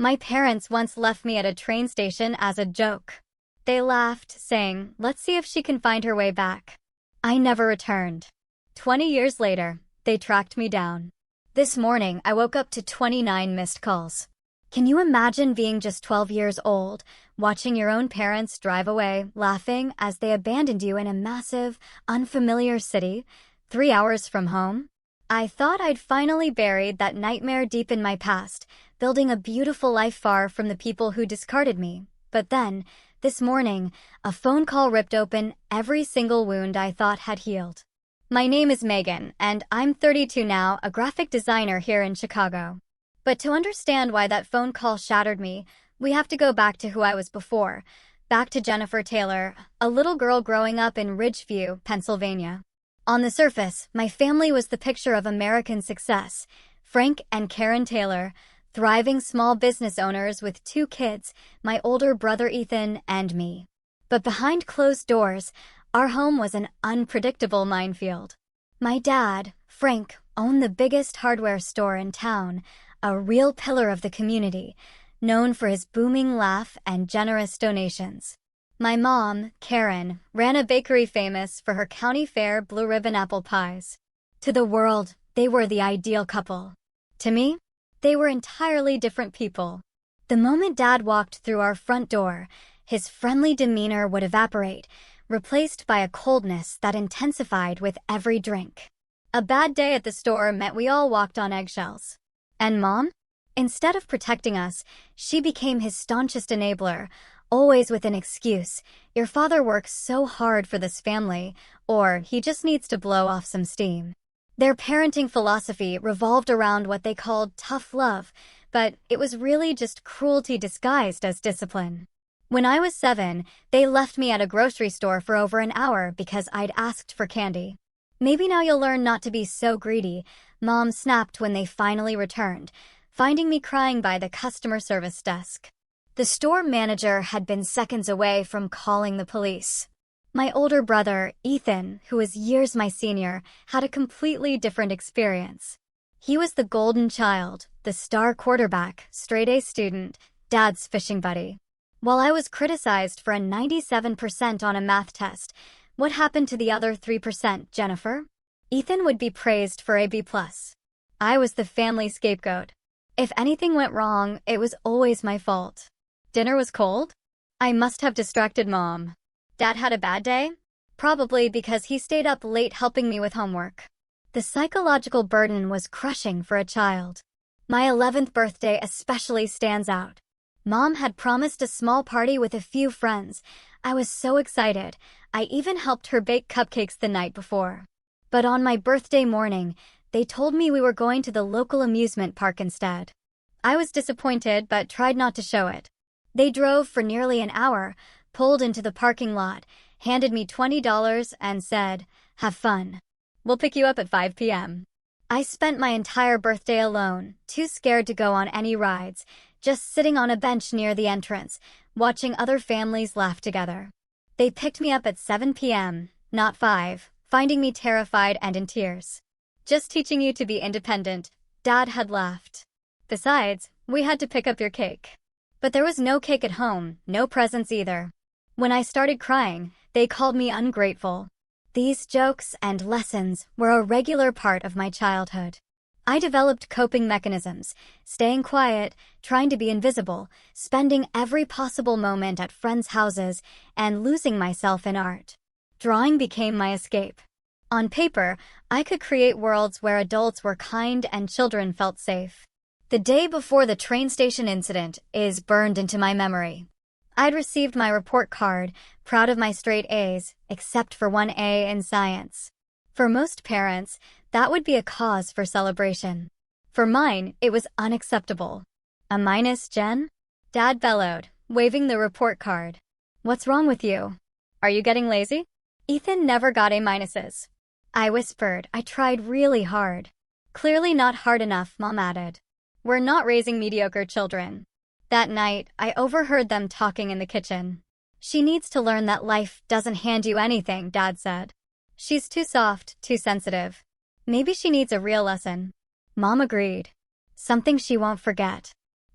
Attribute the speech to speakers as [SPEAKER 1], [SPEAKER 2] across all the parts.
[SPEAKER 1] My parents once left me at a train station as a joke. They laughed, saying, "Let's see if she can find her way back." I never returned. 20 years later, they tracked me down. This morning, I woke up to 29 missed calls. Can you imagine being just 12 years old, watching your own parents drive away, laughing as they abandoned you in a massive, unfamiliar city, 3 hours from home? I thought I'd finally buried that nightmare deep in my past, building a beautiful life far from the people who discarded me. But then, this morning, a phone call ripped open every single wound I thought had healed. My name is Megan, and I'm 32 now, a graphic designer here in Chicago. But to understand why that phone call shattered me, we have to go back to who I was before, back to Jennifer Taylor, a little girl growing up in Ridgeview, Pennsylvania. On the surface, my family was the picture of American success. Frank and Karen Taylor, thriving small business owners with 2 kids, my older brother Ethan and me. But behind closed doors, our home was an unpredictable minefield. My dad, Frank, owned the biggest hardware store in town, a real pillar of the community, known for his booming laugh and generous donations. My mom, Karen, ran a bakery famous for her county fair blue ribbon apple pies. To the world, they were the ideal couple. To me, they were entirely different people. The moment Dad walked through our front door, his friendly demeanor would evaporate, replaced by a coldness that intensified with every drink. A bad day at the store meant we all walked on eggshells. And Mom? Instead of protecting us, she became his staunchest enabler, always with an excuse. "Your father works so hard for this family," or "he just needs to blow off some steam." Their parenting philosophy revolved around what they called tough love, but it was really just cruelty disguised as discipline. When I was 7, they left me at a grocery store for over an hour because I'd asked for candy. "Maybe now you'll learn not to be so greedy," Mom snapped when they finally returned, finding me crying by the customer service desk. The store manager had been seconds away from calling the police. My older brother, Ethan, who was years my senior, had a completely different experience. He was the golden child, the star quarterback, straight-A student, Dad's fishing buddy. While I was criticized for a 97% on a math test, what happened to the other 3%, Jennifer? Ethan would be praised for a B+. I was the family scapegoat. If anything went wrong, it was always my fault. Dinner was cold? I must have distracted Mom. Dad had a bad day? Probably because he stayed up late helping me with homework. The psychological burden was crushing for a child. My 11th birthday especially stands out. Mom had promised a small party with a few friends. I was so excited, I even helped her bake cupcakes the night before. But on my birthday morning, they told me we were going to the local amusement park instead. I was disappointed but tried not to show it. They drove for nearly an hour, pulled into the parking lot, handed me $20 and said, "Have fun. We'll pick you up at 5 p.m. I spent my entire birthday alone, too scared to go on any rides, just sitting on a bench near the entrance, watching other families laugh together. They picked me up at 7 p.m., not 5, finding me terrified and in tears. "Just teaching you to be independent," Dad had laughed. "Besides, we had to pick up your cake." But there was no cake at home, no presents either. When I started crying, they called me ungrateful. These jokes and lessons were a regular part of my childhood. I developed coping mechanisms, staying quiet, trying to be invisible, spending every possible moment at friends' houses, and losing myself in art. Drawing became my escape. On paper, I could create worlds where adults were kind and children felt safe. The day before the train station incident is burned into my memory. I'd received my report card, proud of my straight A's, except for one A in science. For most parents, that would be a cause for celebration. For mine, it was unacceptable. "A minus, Jen?" Dad bellowed, waving the report card. "What's wrong with you? Are you getting lazy?" Ethan never got A minuses. I whispered, "I tried really hard." "Clearly not hard enough," Mom added. "We're not raising mediocre children." That night, I overheard them talking in the kitchen. "She needs to learn that life doesn't hand you anything," Dad said. "She's too soft, too sensitive. Maybe she needs a real lesson." Mom agreed. "Something she won't forget."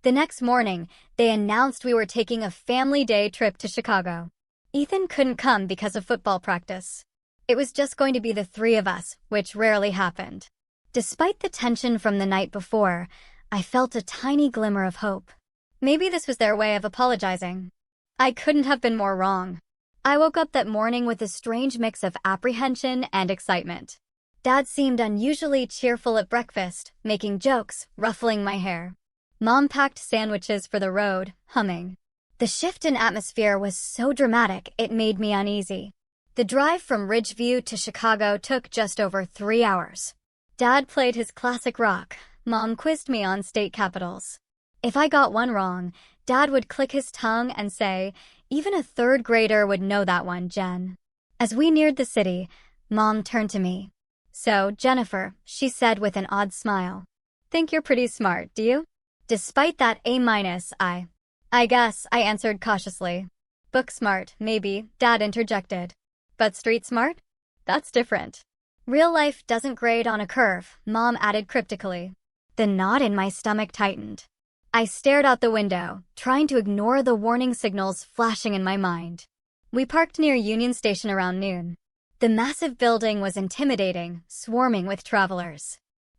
[SPEAKER 1] The next morning, they announced we were taking a family day trip to Chicago. Ethan couldn't come because of football practice. It was just going to be the three of us, which rarely happened. Despite the tension from the night before, I felt a tiny glimmer of hope. Maybe this was their way of apologizing. I couldn't have been more wrong. I woke up that morning with a strange mix of apprehension and excitement. Dad seemed unusually cheerful at breakfast, making jokes, ruffling my hair. Mom packed sandwiches for the road, humming. The shift in atmosphere was so dramatic it made me uneasy. The drive from Ridgeview to Chicago took just over 3 hours. Dad played his classic rock. Mom quizzed me on state capitals. If I got one wrong, Dad would click his tongue and say, "Even a third grader would know that one, Jen." As we neared the city, Mom turned to me. "So, Jennifer," she said with an odd smile. "Think you're pretty smart, do you?" Despite that A-, I guess, I answered cautiously. "Book smart, maybe," Dad interjected. "But street smart? That's different." "Real life doesn't grade on a curve," Mom added cryptically. The knot in my stomach tightened. I stared out the window, trying to ignore the warning signals flashing in my mind. We parked near Union Station around noon. The massive building was intimidating, swarming with travelers.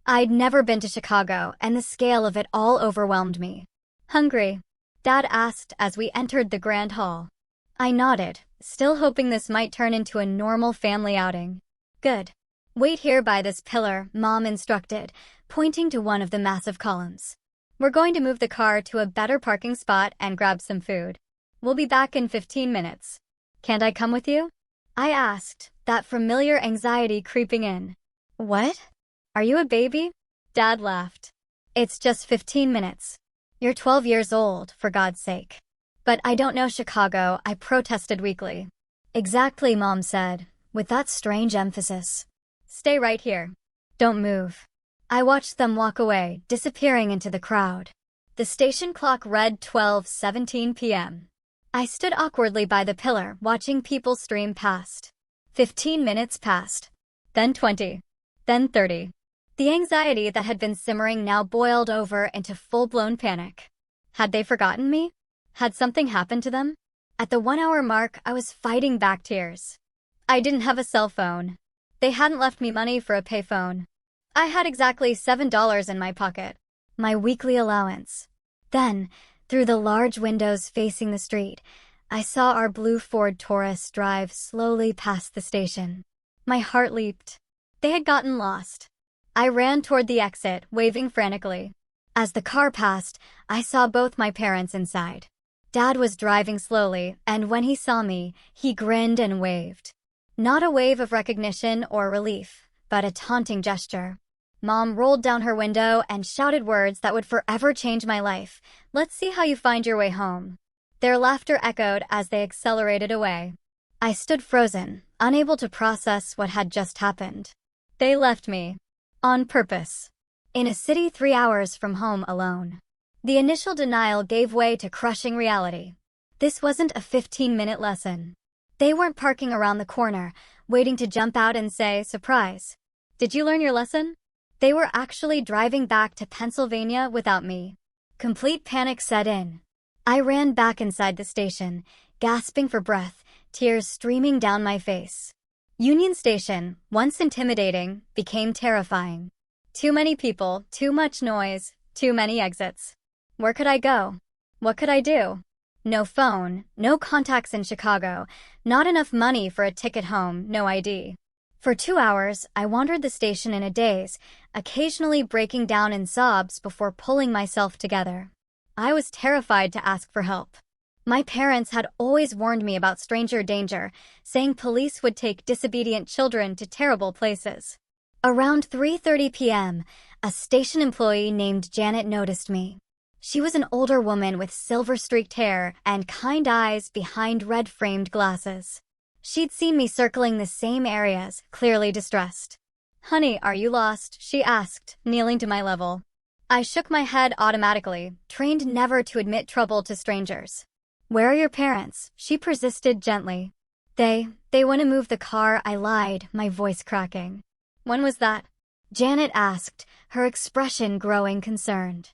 [SPEAKER 1] I'd never been to Chicago, and the scale of it all overwhelmed me. "Hungry?" Dad asked as we entered the grand hall. I nodded, still hoping this might turn into a normal family outing. "Good. Wait here by this pillar," Mom instructed, pointing to one of the massive columns. "We're going to move the car to a better parking spot and grab some food. We'll be back in 15 minutes. Can't I come with you?" I asked, that familiar anxiety creeping in. "What? Are you a baby?" Dad laughed. "It's just 15 minutes. You're 12 years old, for God's sake." "But I don't know Chicago," I protested weakly. "Exactly," Mom said, with that strange emphasis. "Stay right here. Don't move." I watched them walk away, disappearing into the crowd. The station clock read 12:17 p.m. I stood awkwardly by the pillar, watching people stream past. 15 minutes passed. Then 20. Then 30. The anxiety that had been simmering now boiled over into full-blown panic. Had they forgotten me? Had something happened to them? At the 1-hour mark, I was fighting back tears. I didn't have a cell phone. They hadn't left me money for a payphone. I had exactly $7 in my pocket, my weekly allowance. Then, through the large windows facing the street, I saw our blue Ford Taurus drive slowly past the station. My heart leaped. They had gotten lost. I ran toward the exit, waving frantically. As the car passed, I saw both my parents inside. Dad was driving slowly, and when he saw me, he grinned and waved. Not a wave of recognition or relief, but a taunting gesture. Mom rolled down her window and shouted words that would forever change my life. "Let's see how you find your way home." Their laughter echoed as they accelerated away. I stood frozen, unable to process what had just happened. They left me. On purpose. In a city 3 hours from home alone. The initial denial gave way to crushing reality. This wasn't a 15-minute lesson. They weren't parking around the corner, waiting to jump out and say, "Surprise. Did you learn your lesson?" They were actually driving back to Pennsylvania without me. Complete panic set in. I ran back inside the station, gasping for breath, tears streaming down my face. Union Station, once intimidating, became terrifying. Too many people, too much noise, too many exits. Where could I go? What could I do? No phone, no contacts in Chicago, not enough money for a ticket home, no ID. For 2 hours, I wandered the station in a daze, occasionally breaking down in sobs before pulling myself together. I was terrified to ask for help. My parents had always warned me about stranger danger, saying police would take disobedient children to terrible places. Around 3:30 p.m., a station employee named Janet noticed me. She was an older woman with silver-streaked hair and kind eyes behind red-framed glasses. She'd seen me circling the same areas, clearly distressed. "Honey, are you lost?" she asked, kneeling to my level. I shook my head automatically, trained never to admit trouble to strangers. "Where are your parents?" she persisted gently. They want to move the car," I lied, my voice cracking. "When was that?" Janet asked, her expression growing concerned.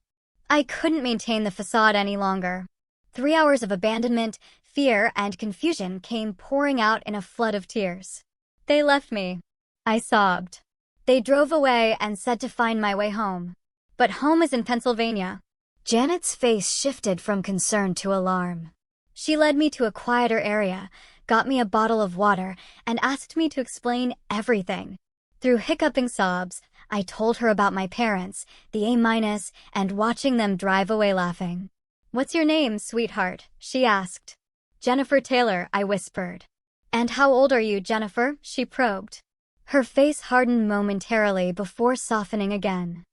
[SPEAKER 1] I couldn't maintain the facade any longer. 3 hours of abandonment, fear, and confusion came pouring out in a flood of tears. They left me. I sobbed. They drove away and said to find my way home. But home is in Pennsylvania. Janet's face shifted from concern to alarm. She led me to a quieter area, got me a bottle of water, and asked me to explain everything. Through hiccuping sobs, I told her about my parents, the A-, and watching them drive away laughing. "What's your name, sweetheart?" she asked. "Jennifer Taylor," I whispered. "And how old are you, Jennifer?" she probed. Her face hardened momentarily before softening again.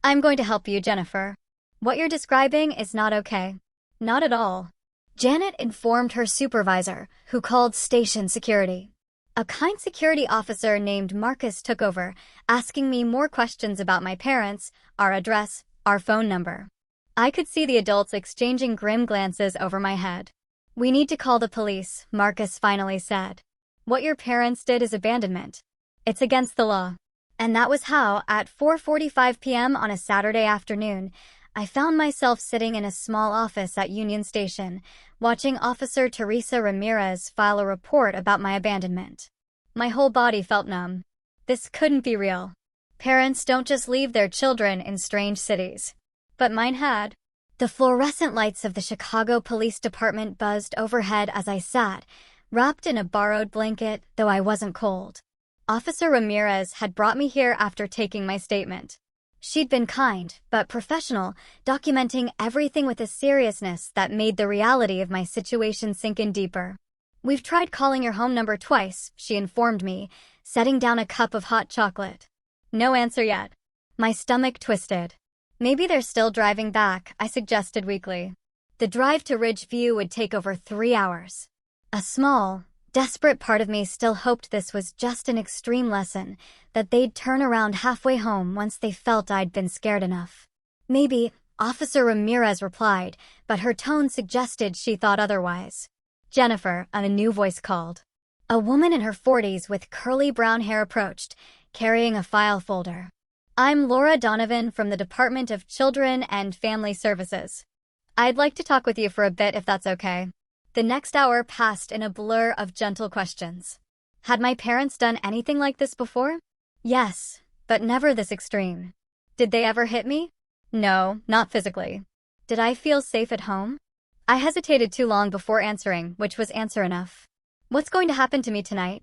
[SPEAKER 1] "I'm going to help you, Jennifer. What you're describing is not okay." "Not at all." Janet informed her supervisor, who called station security. A kind security officer named Marcus took over, asking me more questions about my parents, our address, our phone number. I could see the adults exchanging grim glances over my head. "We need to call the police," Marcus finally said. "What your parents did is abandonment. It's against the law." And that was how, at 4:45 p.m. on a Saturday afternoon, I found myself sitting in a small office at Union Station, watching Officer Teresa Ramirez file a report about my abandonment. My whole body felt numb. This couldn't be real. Parents don't just leave their children in strange cities. But mine had. The fluorescent lights of the Chicago Police Department buzzed overhead as I sat, wrapped in a borrowed blanket, though I wasn't cold. Officer Ramirez had brought me here after taking my statement. She'd been kind, but professional, documenting everything with a seriousness that made the reality of my situation sink in deeper. "We've tried calling your home number twice," she informed me, setting down a cup of hot chocolate. "No answer yet." My stomach twisted. "Maybe they're still driving back," I suggested weakly. The drive to Ridgeview would take over 3 hours. A small, desperate part of me still hoped this was just an extreme lesson, that they'd turn around halfway home once they felt I'd been scared enough. "Maybe," Officer Ramirez replied, but her tone suggested she thought otherwise. "Jennifer," a new voice called. A woman in her 40s with curly brown hair approached, carrying a file folder. "I'm Laura Donovan from the Department of Children and Family Services. I'd like to talk with you for a bit if that's okay." The next hour passed in a blur of gentle questions. Had my parents done anything like this before? Yes, but never this extreme. Did they ever hit me? No, not physically. Did I feel safe at home? I hesitated too long before answering, which was answer enough. "What's going to happen to me tonight?"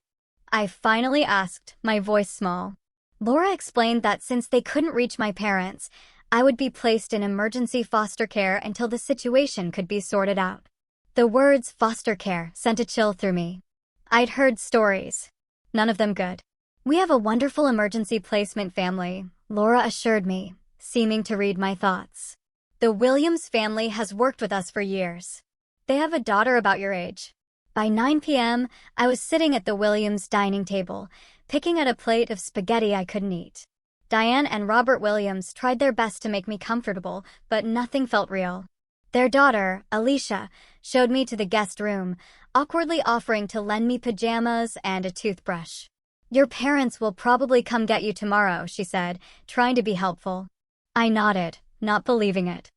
[SPEAKER 1] I finally asked, my voice small. Laura explained that since they couldn't reach my parents, I would be placed in emergency foster care until the situation could be sorted out. The words foster care sent a chill through me. I'd heard stories. None of them good. "We have a wonderful emergency placement family," Laura assured me, seeming to read my thoughts. "The Williams family has worked with us for years. They have a daughter about your age." By 9 p.m., I was sitting at the Williams dining table, picking at a plate of spaghetti I couldn't eat. Diane and Robert Williams tried their best to make me comfortable, but nothing felt real. Their daughter, Alicia, showed me to the guest room, awkwardly offering to lend me pajamas and a toothbrush. "Your parents will probably come get you tomorrow," she said, trying to be helpful. I nodded, not believing it.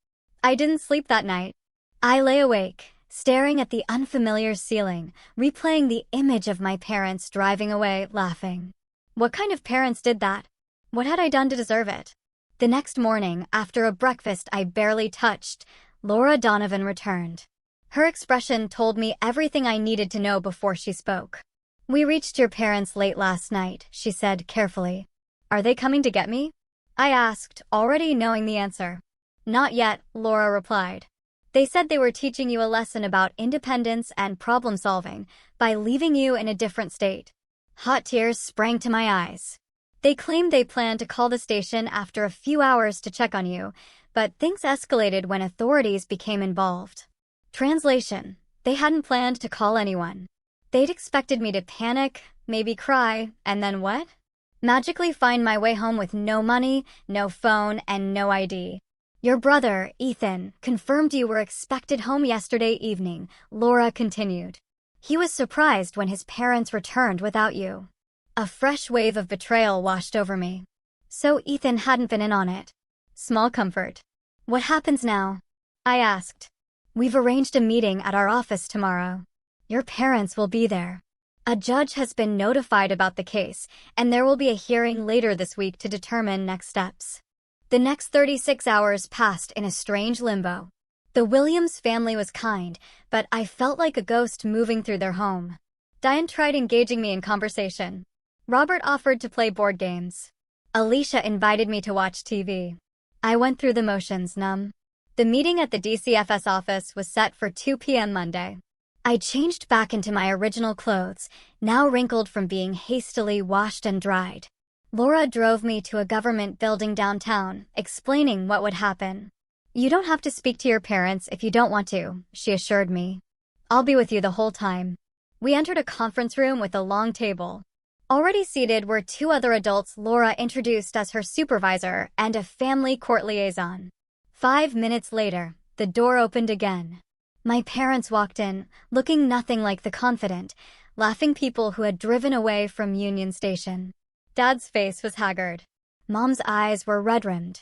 [SPEAKER 1] I didn't sleep that night. I lay awake, staring at the unfamiliar ceiling, replaying the image of my parents driving away, laughing. What kind of parents did that? What had I done to deserve it? The next morning, after a breakfast I barely touched, Laura Donovan returned. Her expression told me everything I needed to know before she spoke. "We reached your parents late last night," she said carefully. "Are they coming to get me?" I asked, already knowing the answer. "Not yet," Laura replied. "They said they were teaching you a lesson about independence and problem-solving by leaving you in a different state." Hot tears sprang to my eyes. "They claimed they planned to call the station after a few hours to check on you, but things escalated when authorities became involved." Translation: they hadn't planned to call anyone. They'd expected me to panic, maybe cry, and then what? Magically find my way home with no money, no phone, and no ID. "Your brother, Ethan, confirmed you were expected home yesterday evening," Laura continued. "He was surprised when his parents returned without you." A fresh wave of betrayal washed over me. So Ethan hadn't been in on it. Small comfort. What happens now? I asked. We've arranged a meeting at our office tomorrow. Your parents will be there. A judge has been notified about the case, and there will be a hearing later this week to determine next steps. The next 36 hours passed in a strange limbo. The Williams family was kind, but I felt like a ghost moving through their home. Diane tried engaging me in conversation. Robert offered to play board games. Alicia invited me to watch TV. I went through the motions, numb. The meeting at the DCFS office was set for 2 p.m. Monday. I changed back into my original clothes, now wrinkled from being hastily washed and dried. Laura drove me to a government building downtown, explaining what would happen. You don't have to speak to your parents if you don't want to, she assured me. I'll be with you the whole time. We entered a conference room with a long table. Already seated were 2 other adults Laura introduced as her supervisor and a family court liaison. 5 minutes later, the door opened again. My parents walked in, looking nothing like the confident, laughing people who had driven away from Union Station. Dad's face was haggard. Mom's eyes were red-rimmed.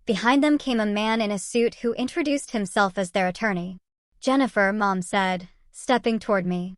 [SPEAKER 1] Behind them came a man in a suit who introduced himself as their attorney. Jennifer, Mom said, stepping toward me.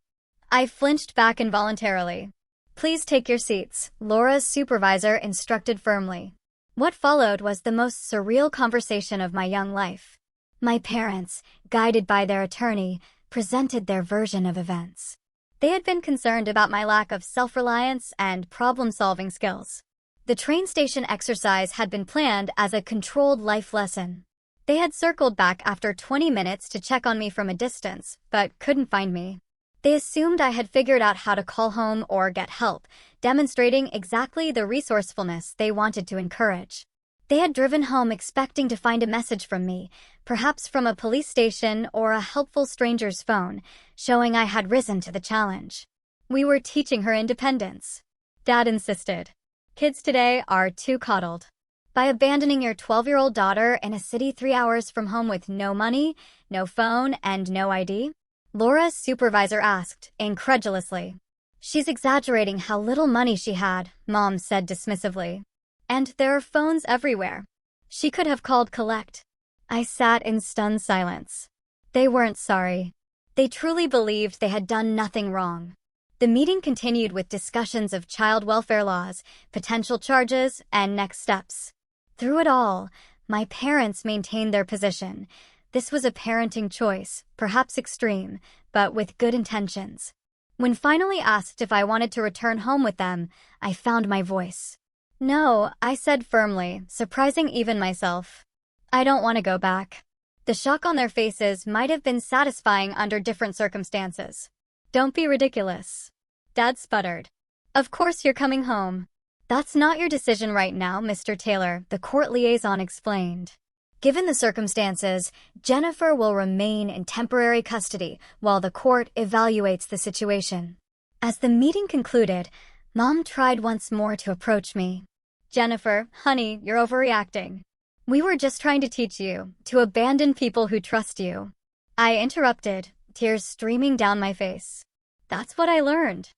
[SPEAKER 1] I flinched back involuntarily. Please take your seats, Laura's supervisor instructed firmly. What followed was the most surreal conversation of my young life. My parents, guided by their attorney, presented their version of events. They had been concerned about my lack of self-reliance and problem-solving skills. The train station exercise had been planned as a controlled life lesson. They had circled back after 20 minutes to check on me from a distance, but couldn't find me. They assumed I had figured out how to call home or get help, demonstrating exactly the resourcefulness they wanted to encourage. They had driven home expecting to find a message from me, perhaps from a police station or a helpful stranger's phone, showing I had risen to the challenge. We were teaching her independence. Dad insisted. Kids today are too coddled. By abandoning your 12-year-old daughter in a city 3 hours from home with no money, no phone, and no ID? Laura's supervisor asked, incredulously. She's exaggerating how little money she had, Mom said dismissively. And there are phones everywhere. She could have called collect. I sat in stunned silence. They weren't sorry. They truly believed they had done nothing wrong. The meeting continued with discussions of child welfare laws, potential charges, and next steps. Through it all, my parents maintained their position. This was a parenting choice, perhaps extreme, but with good intentions. When finally asked if I wanted to return home with them, I found my voice. No, I said firmly, surprising even myself. I don't want to go back. The shock on their faces might have been satisfying under different circumstances. Don't be ridiculous. Dad sputtered. Of course you're coming home. That's not your decision right now, Mr. Taylor, the court liaison explained. Given the circumstances, Jennifer will remain in temporary custody while the court evaluates the situation. As the meeting concluded, Mom tried once more to approach me. Jennifer, honey, you're overreacting. We were just trying to teach you to abandon people who trust you. I interrupted, tears streaming down my face. That's what I learned.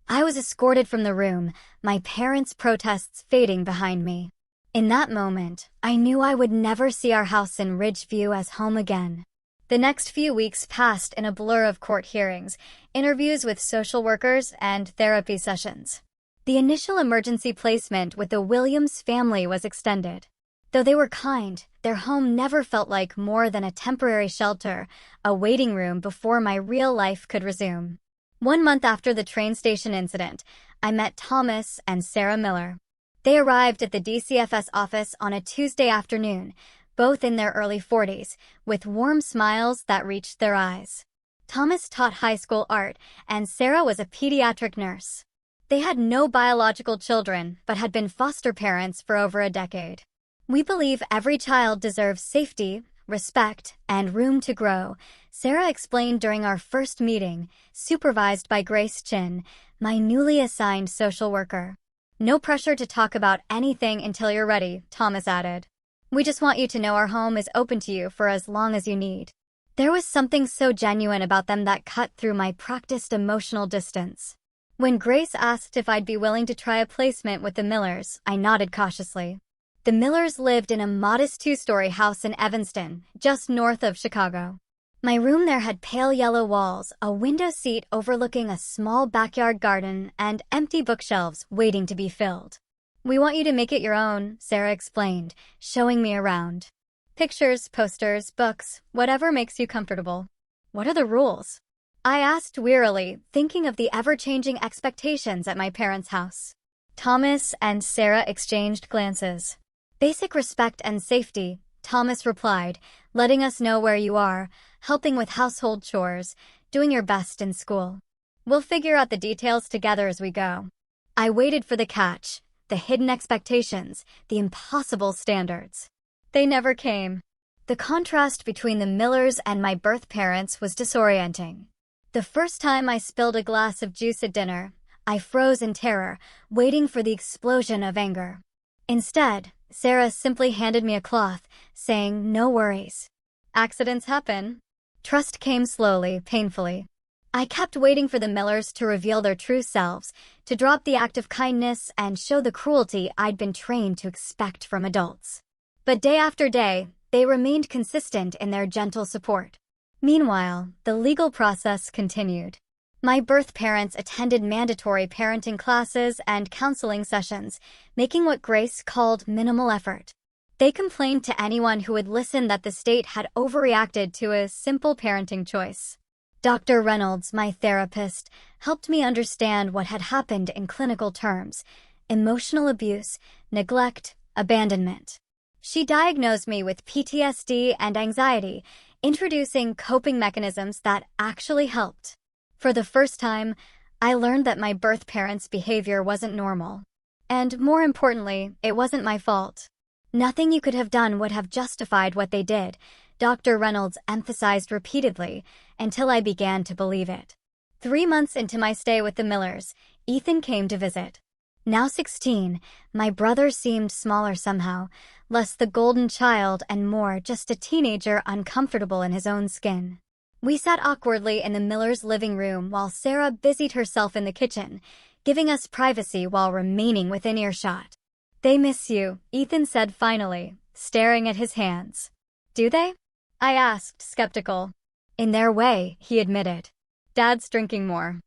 [SPEAKER 1] I was escorted from the room, my parents' protests fading behind me. In that moment, I knew I would never see our house in Ridgeview as home again. The next few weeks passed in a blur of court hearings, interviews with social workers, and therapy sessions. The initial emergency placement with the Williams family was extended. Though they were kind, their home never felt like more than a temporary shelter, a waiting room before my real life could resume. 1 month after the train station incident, I met Thomas and Sarah Miller. They arrived at the DCFS office on a Tuesday afternoon, both in their early 40s, with warm smiles that reached their eyes. Thomas taught high school art, and Sarah was a pediatric nurse. They had no biological children, but had been foster parents for over a decade. We believe every child deserves safety, respect, and room to grow, Sarah explained during our first meeting, supervised by Grace Chin, my newly assigned social worker. No pressure to talk about anything until you're ready, Thomas added. We just want you to know our home is open to you for as long as you need. There was something so genuine about them that cut through my practiced emotional distance. When Grace asked if I'd be willing to try a placement with the Millers, I nodded cautiously. The Millers lived in a modest two-story house in Evanston, just north of Chicago. My room there had pale yellow walls, a window seat overlooking a small backyard garden, and empty bookshelves waiting to be filled. "We want you to make it your own," Sarah explained, showing me around. "Pictures, posters, books, whatever makes you comfortable." "What are the rules?" I asked wearily, thinking of the ever-changing expectations at my parents' house. Thomas and Sarah exchanged glances. "Basic respect and safety," Thomas replied, "letting us know where you are, helping with household chores, doing your best in school. We'll figure out the details together as we go." I waited for the catch, the hidden expectations, the impossible standards. They never came. The contrast between the Millers and my birth parents was disorienting. The first time I spilled a glass of juice at dinner, I froze in terror, waiting for the explosion of anger. Instead, Sarah simply handed me a cloth, saying, "No worries. Accidents happen." Trust came slowly, painfully. I kept waiting for the Millers to reveal their true selves, to drop the act of kindness and show the cruelty I'd been trained to expect from adults. But day after day, they remained consistent in their gentle support. Meanwhile, the legal process continued. My birth parents attended mandatory parenting classes and counseling sessions, making what Grace called minimal effort. They complained to anyone who would listen that the state had overreacted to a simple parenting choice. Dr. Reynolds, my therapist, helped me understand what had happened in clinical terms: emotional abuse, neglect, abandonment. She diagnosed me with PTSD and anxiety, introducing coping mechanisms that actually helped. For the first time, I learned that my birth parents' behavior wasn't normal. And more importantly, it wasn't my fault. "Nothing you could have done would have justified what they did," Dr. Reynolds emphasized repeatedly, until I began to believe it. 3 months into my stay with the Millers, Ethan came to visit. Now 16, my brother seemed smaller somehow, less the golden child and more just a teenager uncomfortable in his own skin. We sat awkwardly in the Millers' living room while Sarah busied herself in the kitchen, giving us privacy while remaining within earshot. "They miss you," Ethan said finally, staring at his hands. "Do they?" I asked, skeptical. "In their way," he admitted. "Dad's drinking more.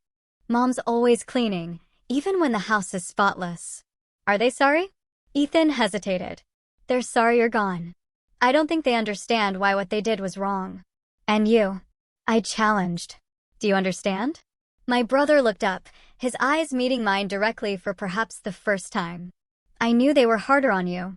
[SPEAKER 1] Mom's always cleaning, even when the house is spotless." "Are they sorry?" Ethan hesitated. "They're sorry you're gone. I don't think they understand why what they did was wrong." "And you?" I challenged. "Do you understand?" My brother looked up, his eyes meeting mine directly for perhaps the first time. "I knew they were harder on you.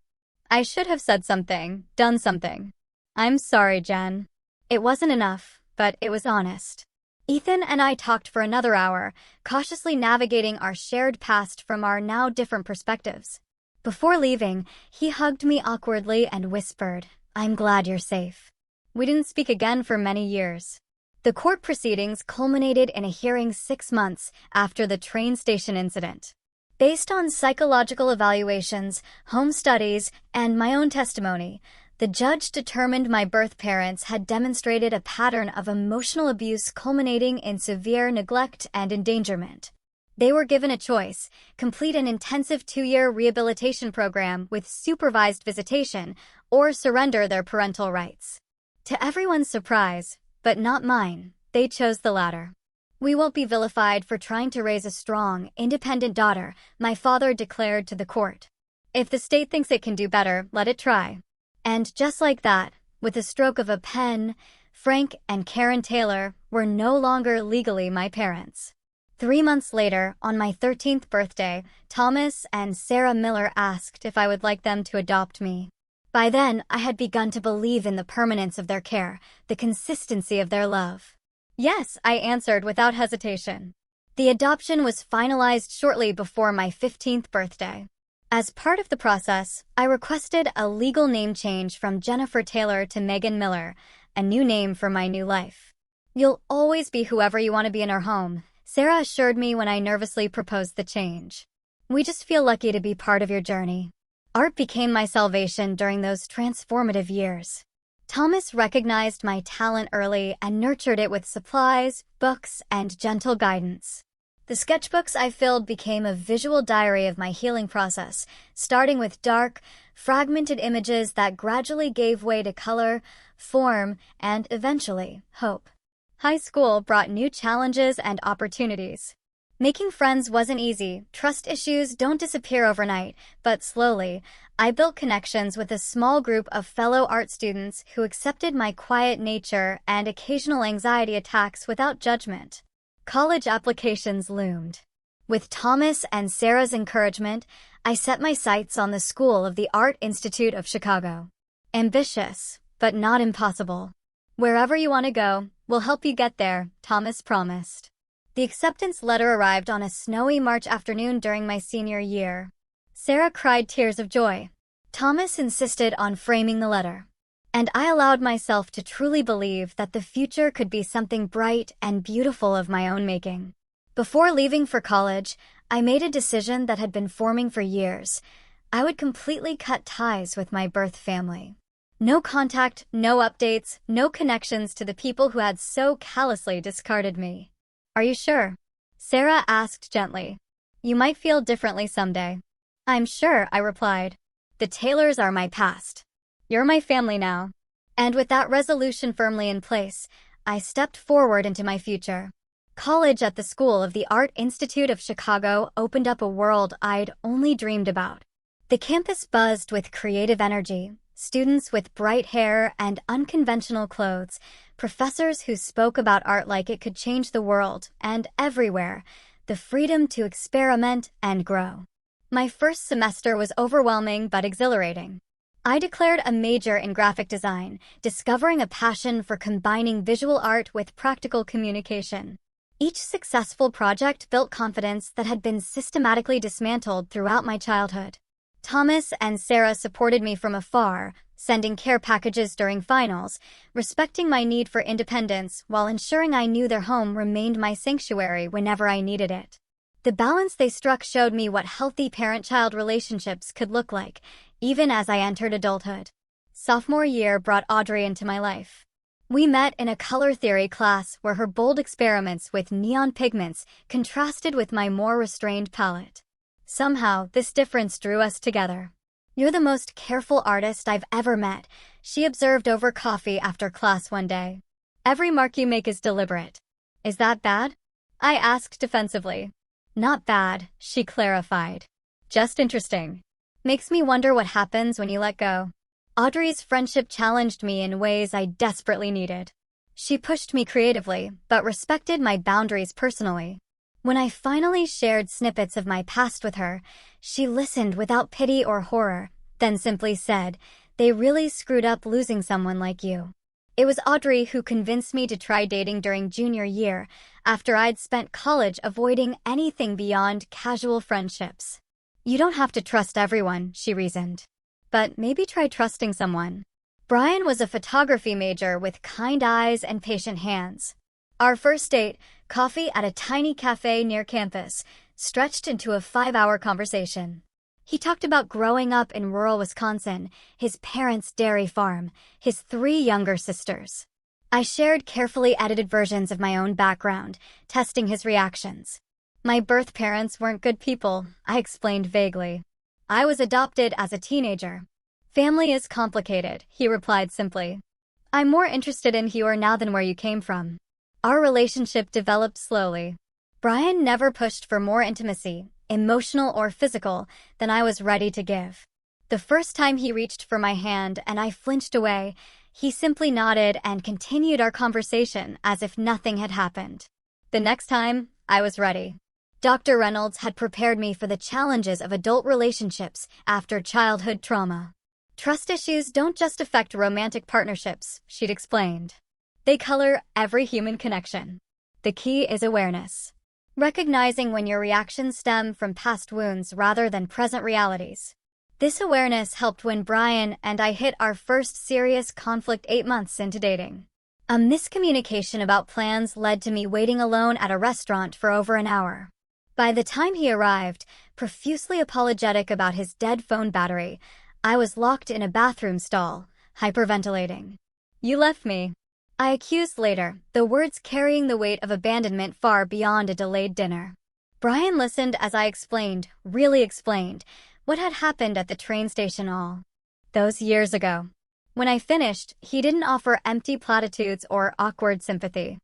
[SPEAKER 1] I should have said something, done something. I'm sorry, Jen." It wasn't enough, but it was honest. Ethan and I talked for another hour, cautiously navigating our shared past from our now different perspectives. Before leaving, he hugged me awkwardly and whispered, "I'm glad you're safe." We didn't speak again for many years. The court proceedings culminated in a hearing 6 months after the train station incident. Based on psychological evaluations, home studies, and my own testimony, the judge determined my birth parents had demonstrated a pattern of emotional abuse culminating in severe neglect and endangerment. They were given a choice: complete an intensive 2-year rehabilitation program with supervised visitation, or surrender their parental rights. To everyone's surprise, but not mine, they chose the latter. "We won't be vilified for trying to raise a strong, independent daughter," my father declared to the court. "If the state thinks it can do better, let it try." And just like that, with the stroke of a pen, Frank and Karen Taylor were no longer legally my parents. 3 months later, on my 13th birthday, Thomas and Sarah Miller asked if I would like them to adopt me. By then, I had begun to believe in the permanence of their care, the consistency of their love. "Yes," I answered without hesitation. The adoption was finalized shortly before my 15th birthday. As part of the process, I requested a legal name change from Jennifer Taylor to Megan Miller, a new name for my new life. "You'll always be whoever you want to be in our home," Sarah assured me when I nervously proposed the change. "We just feel lucky to be part of your journey." Art became my salvation during those transformative years. Thomas recognized my talent early and nurtured it with supplies, books, and gentle guidance. The sketchbooks I filled became a visual diary of my healing process, starting with dark, fragmented images that gradually gave way to color, form, and eventually, hope. High school brought new challenges and opportunities. Making friends wasn't easy. Trust issues don't disappear overnight, but slowly, I built connections with a small group of fellow art students who accepted my quiet nature and occasional anxiety attacks without judgment. College applications loomed. With Thomas and Sarah's encouragement, I set my sights on the School of the Art Institute of Chicago. Ambitious, but not impossible. Wherever you want to go, we'll help you get there, Thomas promised. The acceptance letter arrived on a snowy March afternoon during my senior year. Sarah cried tears of joy. Thomas insisted on framing the letter. And I allowed myself to truly believe that the future could be something bright and beautiful of my own making. Before leaving for college, I made a decision that had been forming for years. I would completely cut ties with my birth family. No contact, no updates, no connections to the people who had so callously discarded me. Are you sure? Sarah asked gently. You might feel differently someday. I'm sure, I replied. The Taylors are my past. You're my family now. And with that resolution firmly in place, I stepped forward into my future. College at the School of the Art Institute of Chicago opened up a world I'd only dreamed about. The campus buzzed with creative energy, students with bright hair and unconventional clothes, professors who spoke about art like it could change the world, and everywhere, the freedom to experiment and grow. My first semester was overwhelming but exhilarating. I declared a major in graphic design, discovering a passion for combining visual art with practical communication. Each successful project built confidence that had been systematically dismantled throughout my childhood. Thomas and Sarah supported me from afar, sending care packages during finals, respecting my need for independence while ensuring I knew their home remained my sanctuary whenever I needed it. The balance they struck showed me what healthy parent-child relationships could look like, even as I entered adulthood. Sophomore year brought Audrey into my life. We met in a color theory class where her bold experiments with neon pigments contrasted with my more restrained palette. Somehow, this difference drew us together. You're the most careful artist I've ever met, she observed over coffee after class one day. Every mark you make is deliberate. Is that bad? I asked defensively. Not bad, she clarified. Just interesting. Makes me wonder what happens when you let go. Audrey's friendship challenged me in ways I desperately needed. She pushed me creatively, but respected my boundaries personally. When I finally shared snippets of my past with her, she listened without pity or horror, then simply said, "They really screwed up losing someone like you." It was Audrey who convinced me to try dating during junior year, after I'd spent college avoiding anything beyond casual friendships. You don't have to trust everyone, she reasoned. But maybe try trusting someone. Brian was a photography major with kind eyes and patient hands. Our first date, coffee at a tiny cafe near campus, stretched into a 5-hour conversation. He talked about growing up in rural Wisconsin, his parents' dairy farm, his 3 younger sisters. I shared carefully edited versions of my own background, testing his reactions. My birth parents weren't good people, I explained vaguely. I was adopted as a teenager. Family is complicated, he replied simply. I'm more interested in who you are now than where you came from. Our relationship developed slowly. Brian never pushed for more intimacy, emotional or physical, than I was ready to give. The first time he reached for my hand and I flinched away, he simply nodded and continued our conversation as if nothing had happened. The next time, I was ready. Dr. Reynolds had prepared me for the challenges of adult relationships after childhood trauma. Trust issues don't just affect romantic partnerships, she'd explained. They color every human connection. The key is awareness. Recognizing when your reactions stem from past wounds rather than present realities. This awareness helped when Brian and I hit our first serious conflict 8 months into dating. A miscommunication about plans led to me waiting alone at a restaurant for over an hour. By the time he arrived, profusely apologetic about his dead phone battery, I was locked in a bathroom stall, hyperventilating. You left me, I accused later, the words carrying the weight of abandonment far beyond a delayed dinner. Brian listened as I explained, really explained, what had happened at the train station all those years ago. When I finished, he didn't offer empty platitudes or awkward sympathy.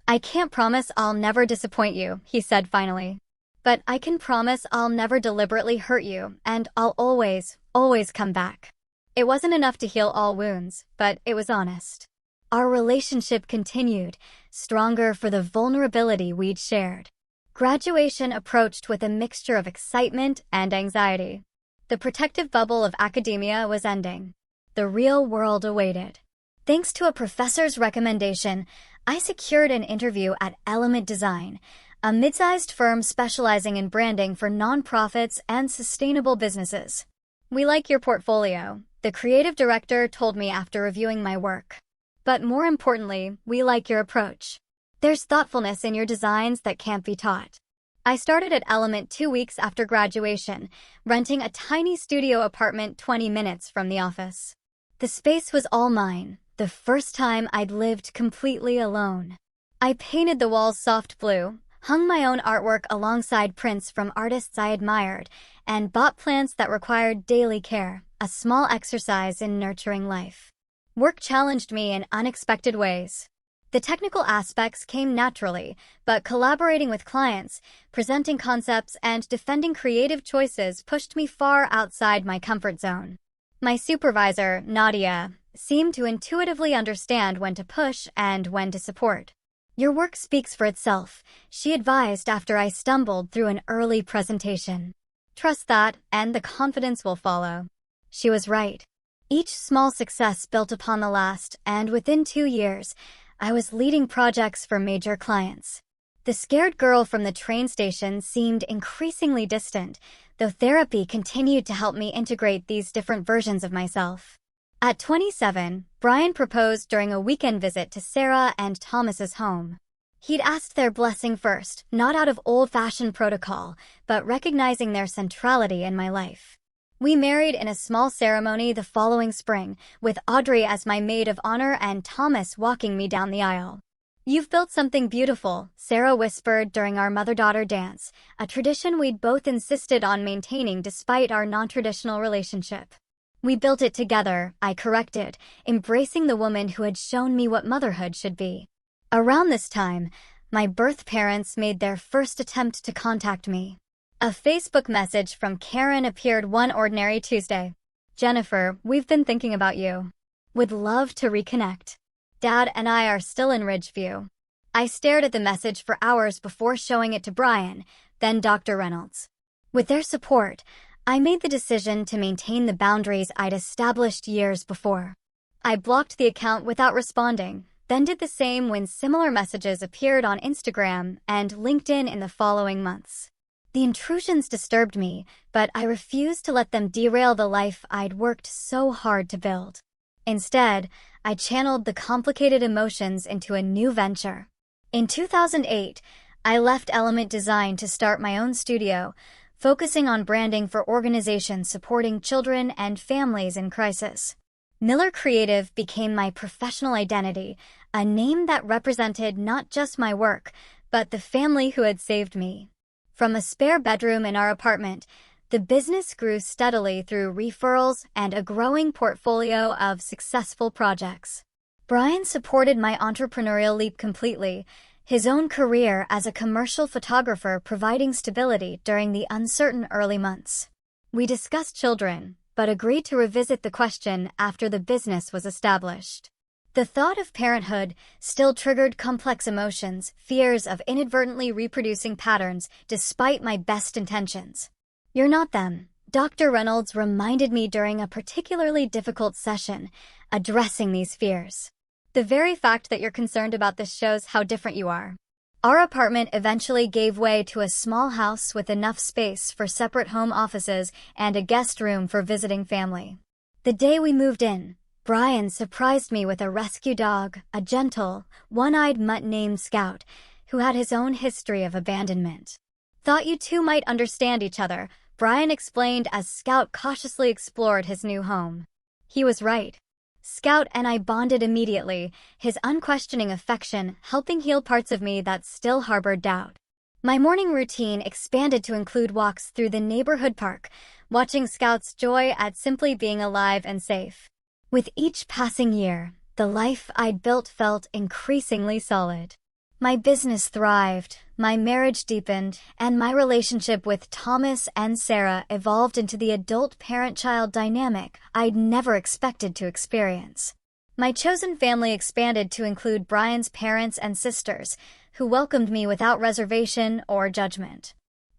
[SPEAKER 1] "I can't promise I'll never disappoint you," he said finally. "But I can promise I'll never deliberately hurt you, and I'll always, always come back." It wasn't enough to heal all wounds, but it was honest. Our relationship continued, stronger for the vulnerability we'd shared. Graduation approached with a mixture of excitement and anxiety. The protective bubble of academia was ending. The real world awaited. Thanks to a professor's recommendation, I secured an interview at Element Design, a mid-sized firm specializing in branding for nonprofits and sustainable businesses. "We like your portfolio," the creative director told me after reviewing my work. "But more importantly, we like your approach. There's thoughtfulness in your designs that can't be taught." I started at Element 2 weeks after graduation, renting a tiny studio apartment 20 minutes from the office. The space was all mine, the first time I'd lived completely alone. I painted the walls soft blue, hung my own artwork alongside prints from artists I admired, and bought plants that required daily care, a small exercise in nurturing life. Work challenged me in unexpected ways. The technical aspects came naturally, but collaborating with clients, presenting concepts, and defending creative choices pushed me far outside my comfort zone. My supervisor, Nadia, seemed to intuitively understand when to push and when to support. "Your work speaks for itself," she advised after I stumbled through an early presentation. "Trust that, and the confidence will follow." She was right. Each small success built upon the last, and within 2 years, I was leading projects for major clients. The scared girl from the train station seemed increasingly distant, though therapy continued to help me integrate these different versions of myself. At 27, Brian proposed during a weekend visit to Sarah and Thomas's home. He'd asked their blessing first, not out of old-fashioned protocol, but recognizing their centrality in my life. We married in a small ceremony the following spring, with Audrey as my maid of honor and Thomas walking me down the aisle. "You've built something beautiful," Sarah whispered during our mother-daughter dance, a tradition we'd both insisted on maintaining despite our non-traditional relationship. "We built it together," I corrected, embracing the woman who had shown me what motherhood should be. Around this time, my birth parents made their first attempt to contact me. A Facebook message from Karen appeared one ordinary Tuesday. "Jennifer, we've been thinking about you. Would love to reconnect. Dad and I are still in Ridgeview." I stared at the message for hours before showing it to Brian, then Dr. Reynolds. With their support, I made the decision to maintain the boundaries I'd established years before. I blocked the account without responding, then did the same when similar messages appeared on Instagram and LinkedIn in the following months. The intrusions disturbed me, but I refused to let them derail the life I'd worked so hard to build. Instead, I channeled the complicated emotions into a new venture. In 2008, I left Element Design to start my own studio, focusing on branding for organizations supporting children and families in crisis. Miller Creative became my professional identity, a name that represented not just my work, but the family who had saved me. From a spare bedroom in our apartment, the business grew steadily through referrals and a growing portfolio of successful projects. Brian supported my entrepreneurial leap completely, his own career as a commercial photographer providing stability during the uncertain early months. We discussed children, but agreed to revisit the question after the business was established. The thought of parenthood still triggered complex emotions, fears of inadvertently reproducing patterns despite my best intentions. "You're not them," Dr. Reynolds reminded me during a particularly difficult session, addressing these fears. "The very fact that you're concerned about this shows how different you are." Our apartment eventually gave way to a small house with enough space for separate home offices and a guest room for visiting family. The day we moved in, Brian surprised me with a rescue dog, a gentle, one-eyed mutt named Scout, who had his own history of abandonment. "Thought you two might understand each other," Brian explained as Scout cautiously explored his new home. He was right. Scout and I bonded immediately, his unquestioning affection helping heal parts of me that still harbored doubt. My morning routine expanded to include walks through the neighborhood park, watching Scouts' joy at simply being alive and safe. With each passing year, the life I'd built felt increasingly solid. My business thrived, my marriage deepened, and my relationship with Thomas and Sarah evolved into the adult parent-child dynamic I'd never expected to experience. My chosen family expanded to include Brian's parents and sisters, who welcomed me without reservation or judgment.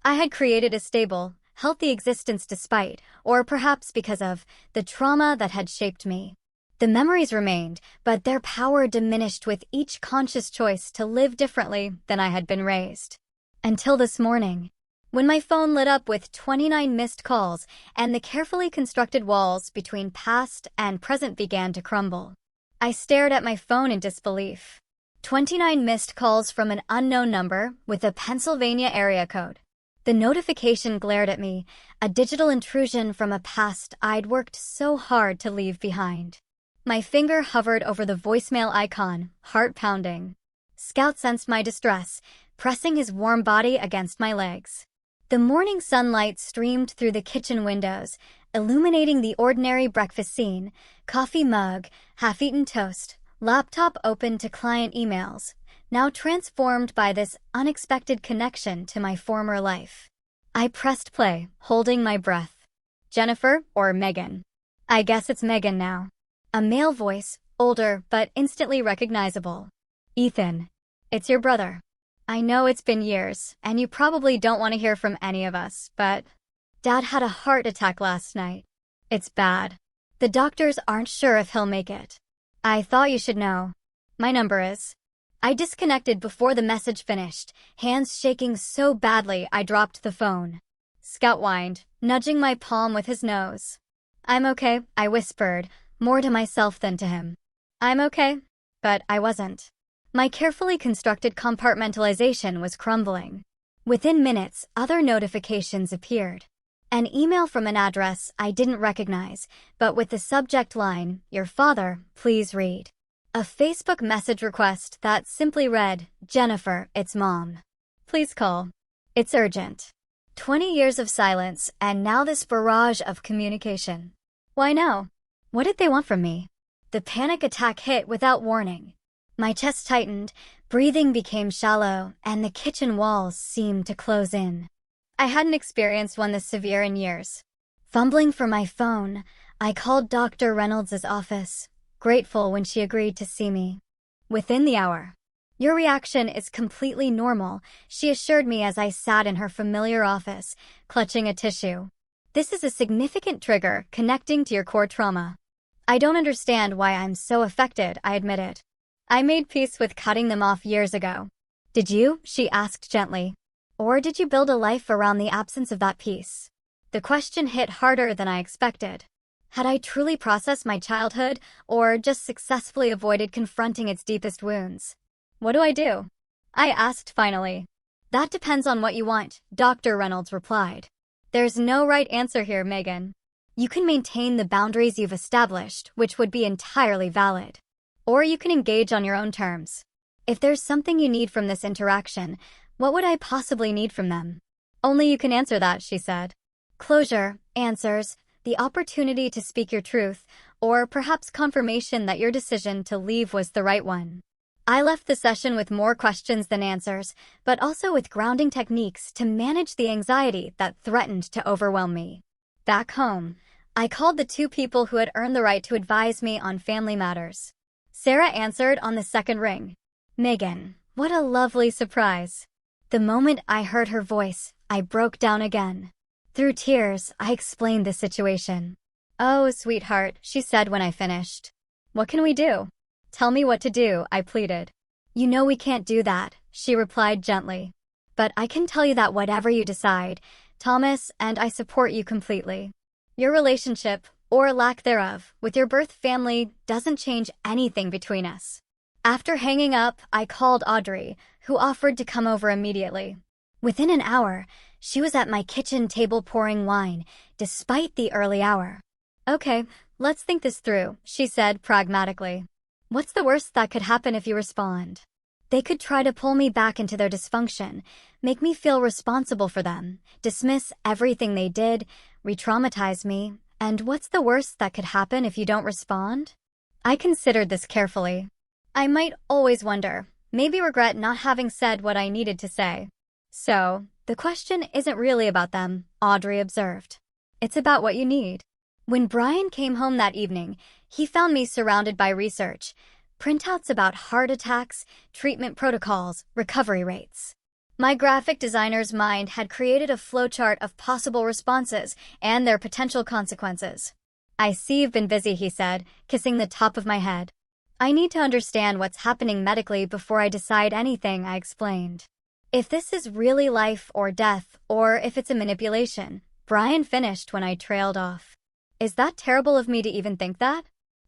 [SPEAKER 1] I had created a stable, healthy existence despite, or perhaps because of, the trauma that had shaped me. The memories remained, but their power diminished with each conscious choice to live differently than I had been raised. Until this morning, when my phone lit up with 29 missed calls and the carefully constructed walls between past and present began to crumble. I stared at my phone in disbelief. 29 missed calls from an unknown number with a Pennsylvania area code. The notification glared at me, a digital intrusion from a past I'd worked so hard to leave behind. My finger hovered over the voicemail icon, heart pounding. Scout sensed my distress, pressing his warm body against my legs. The morning sunlight streamed through the kitchen windows, illuminating the ordinary breakfast scene: coffee mug, half-eaten toast, laptop open to client emails, now transformed by this unexpected connection to my former life. I pressed play, holding my breath. Jennifer or Megan? I guess it's Megan now. A male voice, older but instantly recognizable. Ethan, it's your brother. I know it's been years, and you probably don't want to hear from any of us, but Dad had a heart attack last night. It's bad. The doctors aren't sure if he'll make it. I thought you should know. My number is. I disconnected before the message finished, hands shaking so badly I dropped the phone. Scout whined, nudging my palm with his nose. I'm okay, I whispered, more to myself than to him. I'm okay, but I wasn't. My carefully constructed compartmentalization was crumbling. Within minutes, other notifications appeared. An email from an address I didn't recognize, but with the subject line, "Your father, please read." A Facebook message request that simply read, "Jennifer, it's Mom. Please call. It's urgent." 20 years of silence, and now this barrage of communication. Why now? What did they want from me? The panic attack hit without warning. My chest tightened, breathing became shallow, and the kitchen walls seemed to close in. I hadn't experienced one this severe in years. Fumbling for my phone, I called Dr. Reynolds' office, grateful when she agreed to see me. Within the hour. Your reaction is completely normal, she assured me as I sat in her familiar office, clutching a tissue. This is a significant trigger connecting to your core trauma. I don't understand why I'm so affected, I admitted. I made peace with cutting them off years ago. Did you? She asked gently. Or did you build a life around the absence of that peace? The question hit harder than I expected. Had I truly processed my childhood, or just successfully avoided confronting its deepest wounds? What do? I asked finally. That depends on what you want, Dr. Reynolds replied. There's no right answer here, Megan. You can maintain the boundaries you've established, which would be entirely valid. Or you can engage on your own terms. If there's something you need from this interaction, what would I possibly need from them? Only you can answer that, she said. Closure, answers, the opportunity to speak your truth, or perhaps confirmation that your decision to leave was the right one. I left the session with more questions than answers, but also with grounding techniques to manage the anxiety that threatened to overwhelm me. Back home, I called the two people who had earned the right to advise me on family matters. Sarah answered on the second ring. Megan, what a lovely surprise. The moment I heard her voice, I broke down again. Through tears, I explained the situation. Oh, sweetheart, she said when I finished. What can we do? Tell me what to do, I pleaded. You know we can't do that, she replied gently. But I can tell you that whatever you decide, Thomas and I support you completely. Your relationship, or lack thereof, with your birth family doesn't change anything between us. After hanging up, I called Audrey, who offered to come over immediately. Within an hour, she was at my kitchen table pouring wine, despite the early hour. Okay, let's think this through, she said pragmatically. What's the worst that could happen if you respond? They could try to pull me back into their dysfunction, make me feel responsible for them, dismiss everything they did, re-traumatize me, and what's the worst that could happen if you don't respond? I considered this carefully. I might always wonder, maybe regret not having said what I needed to say. So, the question isn't really about them, Audrey observed. It's about what you need. When Brian came home that evening, he found me surrounded by research, printouts about heart attacks, treatment protocols, recovery rates. My graphic designer's mind had created a flowchart of possible responses and their potential consequences. I see you've been busy, he said, kissing the top of my head. I need to understand what's happening medically before I decide anything, I explained. If this is really life or death, or if it's a manipulation, Brian finished when I trailed off. Is that terrible of me to even think that?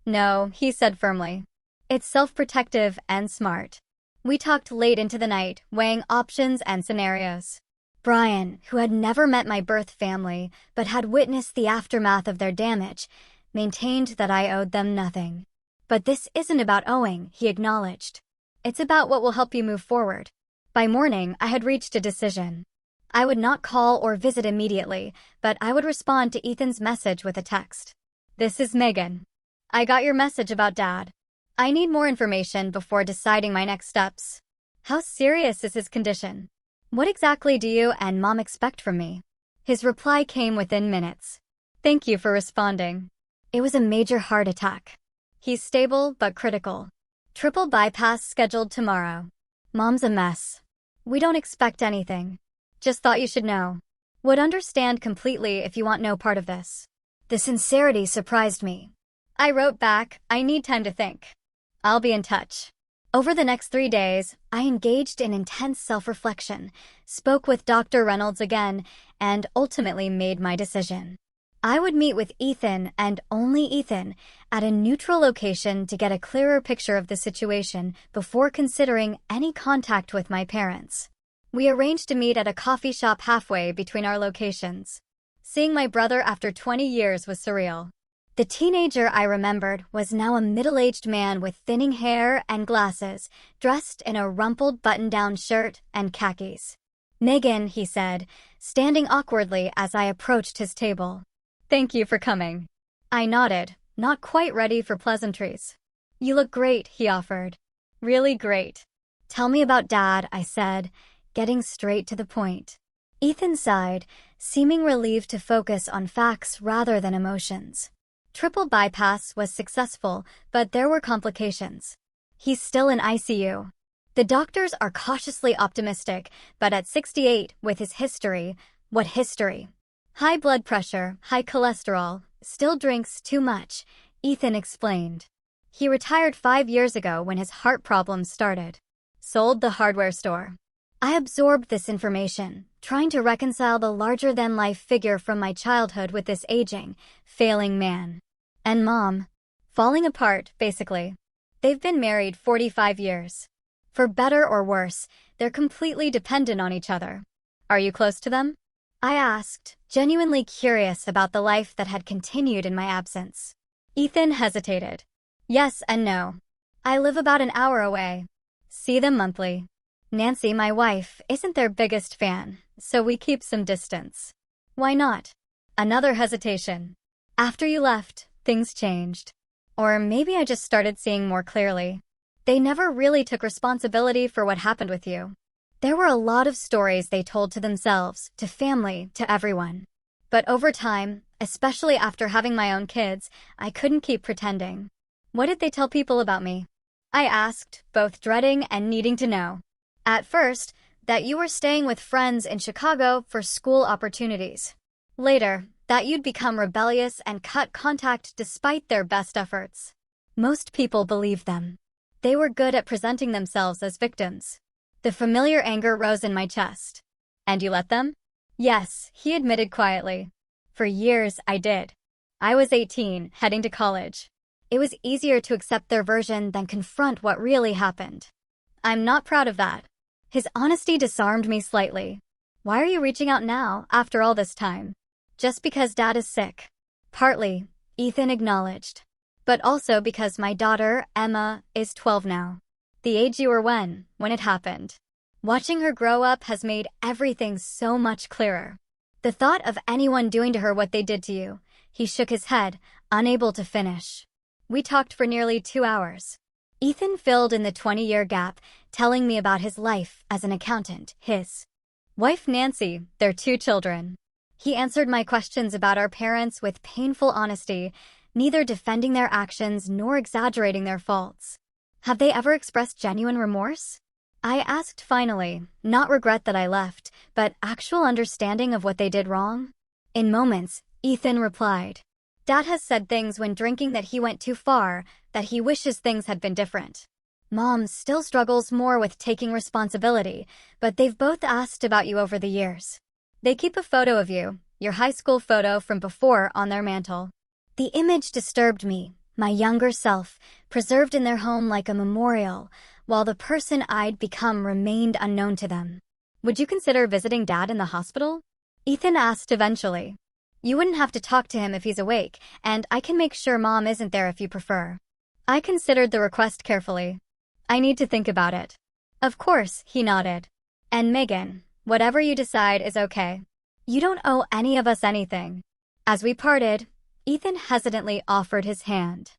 [SPEAKER 1] No, he said firmly. It's self-protective and smart. We talked late into the night, weighing options and scenarios. Brian, who had never met my birth family, but had witnessed the aftermath of their damage, maintained that I owed them nothing. But this isn't about owing, he acknowledged. It's about what will help you move forward. By morning, I had reached a decision. I would not call or visit immediately, but I would respond to Ethan's message with a text. This is Megan. I got your message about Dad. I need more information before deciding my next steps. How serious is his condition? What exactly do you and Mom expect from me? His reply came within minutes. Thank you for responding. It was a major heart attack. He's stable but critical. Triple bypass scheduled tomorrow. Mom's a mess. We don't expect anything. Just thought you should know. Would understand completely if you want no part of this. The sincerity surprised me. I wrote back, I need time to think. I'll be in touch. Over the next 3 days, I engaged in intense self-reflection, spoke with Dr. Reynolds again, and ultimately made my decision. I would meet with Ethan, and only Ethan, at a neutral location to get a clearer picture of the situation before considering any contact with my parents. We arranged to meet at a coffee shop halfway between our locations. Seeing my brother after 20 years was surreal. The teenager I remembered was now a middle-aged man with thinning hair and glasses, dressed in a rumpled button-down shirt and khakis. Megan, he said, standing awkwardly as I approached his table. Thank you for coming. I nodded, not quite ready for pleasantries. You look great, he offered. Really great. Tell me about Dad, I said, getting straight to the point. Ethan sighed, seeming relieved to focus on facts rather than emotions. Triple bypass was successful, but there were complications. He's still in ICU. The doctors are cautiously optimistic, but at 68, with his history, what history? High blood pressure, high cholesterol, still drinks too much, Ethan explained. He retired 5 years ago when his heart problems started. Sold the hardware store. I absorbed this information, trying to reconcile the larger-than-life figure from my childhood with this aging, failing man. And Mom. Falling apart, basically. They've been married 45 years. For better or worse, they're completely dependent on each other. Are you close to them? I asked, genuinely curious about the life that had continued in my absence. Ethan hesitated. Yes and no. I live about an hour away. See them monthly. Nancy, my wife, isn't their biggest fan, so we keep some distance. Why not? Another hesitation. After you left, things changed. Or maybe I just started seeing more clearly. They never really took responsibility for what happened with you. There were a lot of stories they told to themselves, to family, to everyone. But over time, especially after having my own kids, I couldn't keep pretending. What did they tell people about me? I asked, both dreading and needing to know. At first, that you were staying with friends in Chicago for school opportunities. Later, that you'd become rebellious and cut contact despite their best efforts. Most people believed them. They were good at presenting themselves as victims. The familiar anger rose in my chest. And you let them? Yes, he admitted quietly. For years, I did. I was 18, heading to college. It was easier to accept their version than confront what really happened. I'm not proud of that. His honesty disarmed me slightly. Why are you reaching out now, after all this time? Just because Dad is sick. Partly, Ethan acknowledged. But also because my daughter, Emma, is 12 now. The age you were when it happened. Watching her grow up has made everything so much clearer. The thought of anyone doing to her what they did to you. He shook his head, unable to finish. We talked for nearly 2 hours. Ethan filled in the 20-year gap, telling me about his life as an accountant, his wife Nancy, their 2 children. He answered my questions about our parents with painful honesty, neither defending their actions nor exaggerating their faults. Have they ever expressed genuine remorse? I asked finally, not regret that I left, but actual understanding of what they did wrong. In moments, Ethan replied, Dad has said things when drinking that he went too far, that he wishes things had been different. Mom still struggles more with taking responsibility, but they've both asked about you over the years. They keep a photo of you, your high school photo from before, on their mantle. The image disturbed me, my younger self, preserved in their home like a memorial, while the person I'd become remained unknown to them. Would you consider visiting Dad in the hospital? Ethan asked eventually. You wouldn't have to talk to him if he's awake, and I can make sure Mom isn't there if you prefer. I considered the request carefully. I need to think about it. Of course, he nodded. And Megan, whatever you decide is okay. You don't owe any of us anything. As we parted, Ethan hesitantly offered his hand.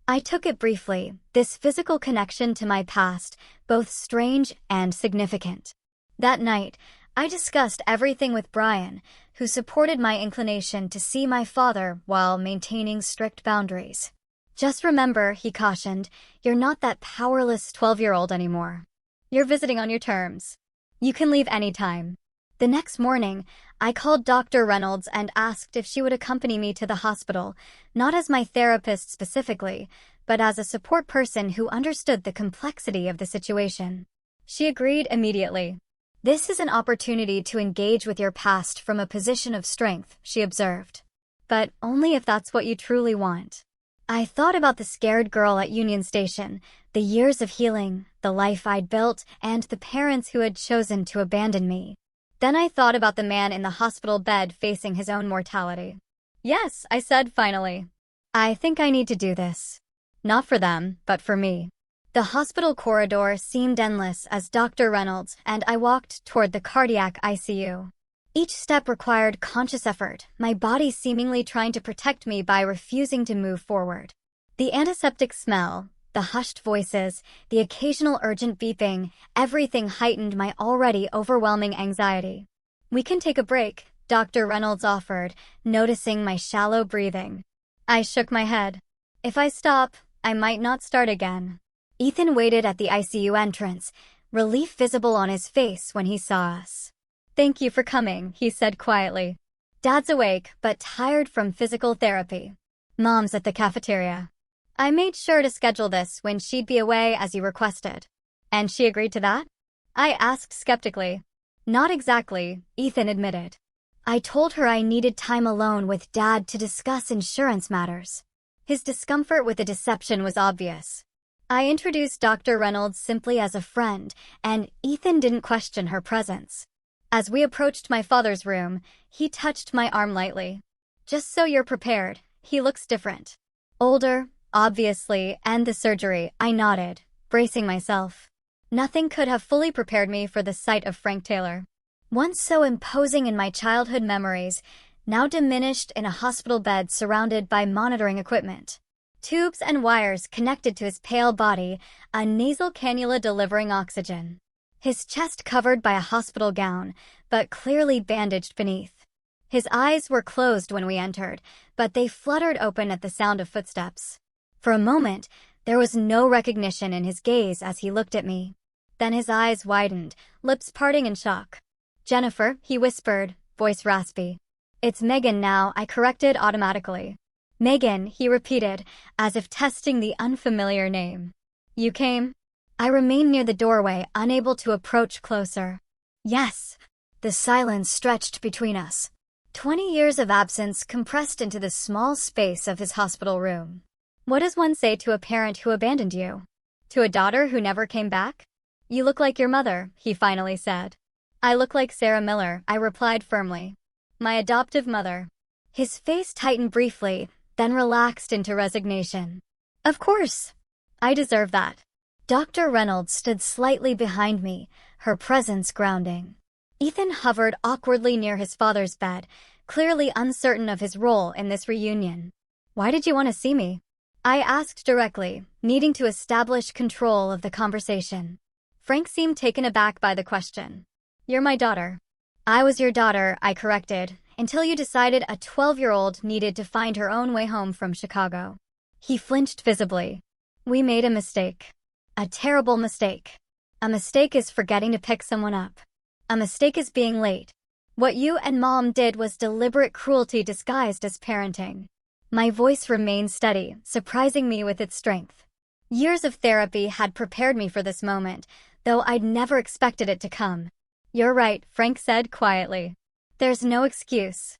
[SPEAKER 1] I took it briefly, this physical connection to my past, both strange and significant. That night, I discussed everything with Brian, who supported my inclination to see my father while maintaining strict boundaries. Just remember, he cautioned, you're not that powerless 12-year-old anymore. You're visiting on your terms. You can leave anytime. The next morning, I called Dr. Reynolds and asked if she would accompany me to the hospital, not as my therapist specifically, but as a support person who understood the complexity of the situation. She agreed immediately. This is an opportunity to engage with your past from a position of strength, she observed. But only if that's what you truly want. I thought about the scared girl at Union Station, the years of healing, the life I'd built, and the parents who had chosen to abandon me. Then I thought about the man in the hospital bed facing his own mortality. Yes, I said finally. I think I need to do this. Not for them, but for me. The hospital corridor seemed endless as Dr. Reynolds and I walked toward the cardiac ICU. Each step required conscious effort, my body seemingly trying to protect me by refusing to move forward. The antiseptic smell, the hushed voices, the occasional urgent beeping, everything heightened my already overwhelming anxiety. We can take a break, Dr. Reynolds offered, noticing my shallow breathing. I shook my head. If I stop, I might not start again. Ethan waited at the ICU entrance, relief visible on his face when he saw us. Thank you for coming, he said quietly. Dad's awake, but tired from physical therapy. Mom's at the cafeteria. I made sure to schedule this when she'd be away as you requested. And she agreed to that? I asked skeptically. Not exactly, Ethan admitted. I told her I needed time alone with Dad to discuss insurance matters. His discomfort with the deception was obvious. I introduced Dr. Reynolds simply as a friend, and Ethan didn't question her presence. As we approached my father's room, he touched my arm lightly. Just so you're prepared, he looks different. Older, obviously, and the surgery, I nodded, bracing myself. Nothing could have fully prepared me for the sight of Frank Taylor. Once so imposing in my childhood memories, now diminished in a hospital bed surrounded by monitoring equipment. Tubes and wires connected to his pale body, a nasal cannula delivering oxygen. His chest covered by a hospital gown, but clearly bandaged beneath. His eyes were closed when we entered, but they fluttered open at the sound of footsteps. For a moment, there was no recognition in his gaze as he looked at me. Then his eyes widened, lips parting in shock. Jennifer, he whispered, voice raspy. It's Megan now, I corrected automatically. Megan, he repeated, as if testing the unfamiliar name. You came? I remained near the doorway, unable to approach closer. Yes. The silence stretched between us. 20 years of absence compressed into the small space of his hospital room. What does one say to a parent who abandoned you? To a daughter who never came back? You look like your mother, he finally said. I look like Sarah Miller, I replied firmly. My adoptive mother. His face tightened briefly, then relaxed into resignation. Of course. I deserve that. Dr. Reynolds stood slightly behind me, her presence grounding. Ethan hovered awkwardly near his father's bed, clearly uncertain of his role in this reunion. "Why did you want to see me?" I asked directly, needing to establish control of the conversation. Frank seemed taken aback by the question. "You're my daughter." "I was your daughter," I corrected, "until you decided a 12-year-old needed to find her own way home from Chicago." He flinched visibly. "We made a mistake. A terrible mistake. A mistake is forgetting to pick someone up. A mistake is being late. What you and Mom did was deliberate cruelty disguised as parenting." My voice remained steady, surprising me with its strength. Years of therapy had prepared me for this moment, though I'd never expected it to come. "You're right," Frank said quietly. "There's no excuse.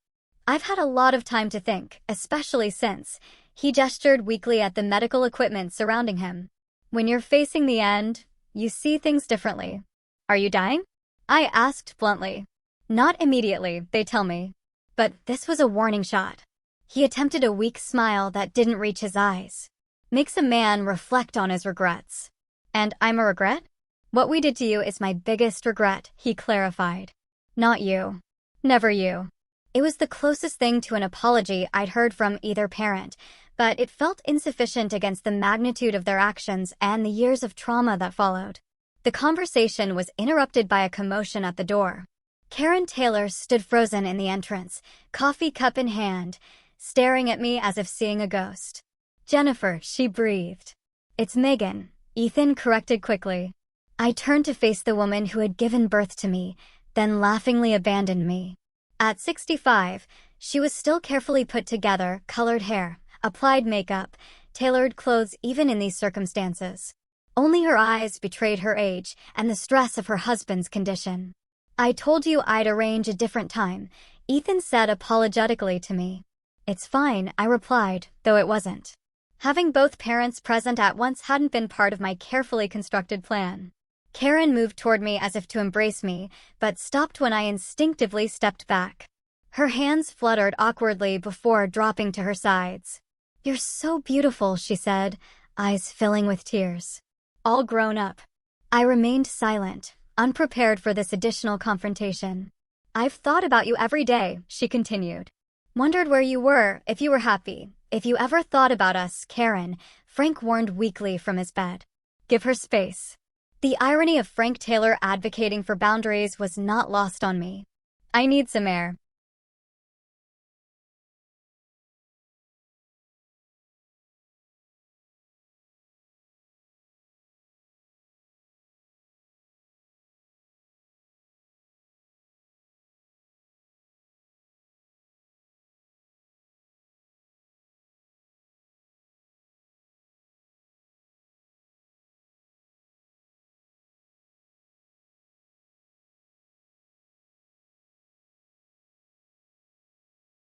[SPEAKER 1] I've had a lot of time to think, especially since." He gestured weakly at the medical equipment surrounding him. "When you're facing the end, you see things differently." "Are you dying?" I asked bluntly. "Not immediately, they tell me. But this was a warning shot." He attempted a weak smile that didn't reach his eyes. "Makes a man reflect on his regrets." "And I'm a regret?" "What we did to you is my biggest regret," he clarified. "Not you. Never you." It was the closest thing to an apology I'd heard from either parent, but it felt insufficient against the magnitude of their actions and the years of trauma that followed. The conversation was interrupted by a commotion at the door. Karen Taylor stood frozen in the entrance, coffee cup in hand, staring at me as if seeing a ghost. "Jennifer," she breathed. "It's Megan," Ethan corrected quickly. I turned to face the woman who had given birth to me, then laughingly abandoned me. At 65, she was still carefully put together, colored hair, applied makeup, tailored clothes even in these circumstances. Only her eyes betrayed her age and the stress of her husband's condition. "I told you I'd arrange a different time," Ethan said apologetically to me. "It's fine," I replied, though it wasn't. Having both parents present at once hadn't been part of my carefully constructed plan. Karen moved toward me as if to embrace me, but stopped when I instinctively stepped back. Her hands fluttered awkwardly before dropping to her sides. "You're so beautiful," she said, eyes filling with tears. "All grown up." I remained silent, unprepared for this additional confrontation. "I've thought about you every day," she continued. "Wondered where you were, if you were happy. If you ever thought about us, Karen," Frank warned weakly from his bed. "Give her space." The irony of Frank Taylor advocating for boundaries was not lost on me. "I need some air,"